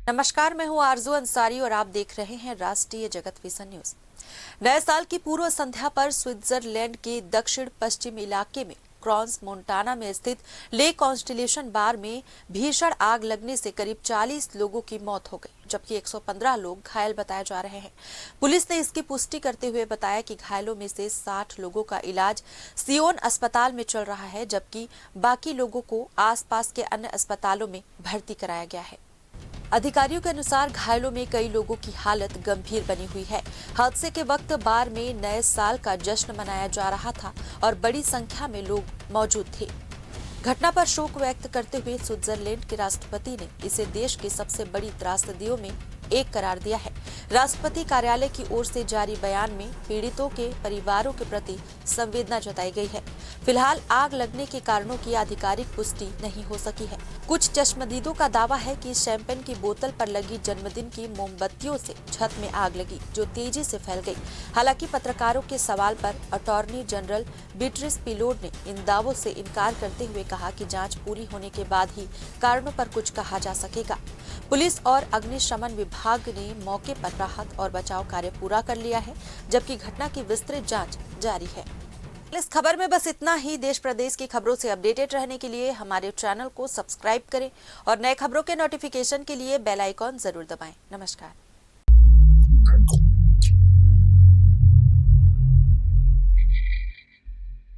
नमस्कार, मैं हूं आरजू अंसारी और आप देख रहे हैं राष्ट्रीय जगत विज़न न्यूज। नए साल की पूर्व संध्या पर स्विट्जरलैंड के दक्षिण पश्चिम इलाके में क्रॉस मोंटाना में स्थित ले कॉन्स्टिलेशन बार में भीषण आग लगने से करीब 40 लोगों की मौत हो गई, जबकि 115 लोग घायल बताए जा रहे हैं। पुलिस ने इसकी पुष्टि करते हुए बताया कि घायलों में से 60 लोगों का इलाज सियोन अस्पताल में चल रहा है, जबकि बाकी लोगों को आसपास के अन्य अस्पतालों में भर्ती कराया गया है। अधिकारियों के अनुसार घायलों में कई लोगों की हालत गंभीर बनी हुई है। हादसे के वक्त बार में नए साल का जश्न मनाया जा रहा था और बड़ी संख्या में लोग मौजूद थे। घटना पर शोक व्यक्त करते हुए स्विट्जरलैंड के राष्ट्रपति ने इसे देश की सबसे बड़ी त्रासदियों में एक करार दिया है। राष्ट्रपति कार्यालय की ओर से जारी बयान में पीड़ितों के परिवारों के प्रति संवेदना जताई गई है। फिलहाल आग लगने के कारणों की आधिकारिक पुष्टि नहीं हो सकी है। कुछ चश्मदीदों का दावा है कि शैंपेन की बोतल पर लगी जन्मदिन की मोमबत्तियों से छत में आग लगी, जो तेजी से फैल गई। हालांकि पत्रकारों के सवाल पर अटॉर्नी जनरल बीट्रिस पिलोड ने इन दावों से इनकार करते हुए कहा कि जांच पूरी होने के बाद ही कारणों पर कुछ कहा जा सकेगा। पुलिस और अग्निशमन विभाग ने मौके पर राहत और बचाव कार्य पूरा कर लिया है, जबकि घटना की विस्तृत जांच जारी है। इस खबर में बस इतना ही। देश प्रदेश की खबरों से अपडेटेड रहने के लिए हमारे चैनल को सब्सक्राइब करें और नए खबरों के नोटिफिकेशन के लिए बेल आइकॉन जरूर दबाएं। नमस्कार।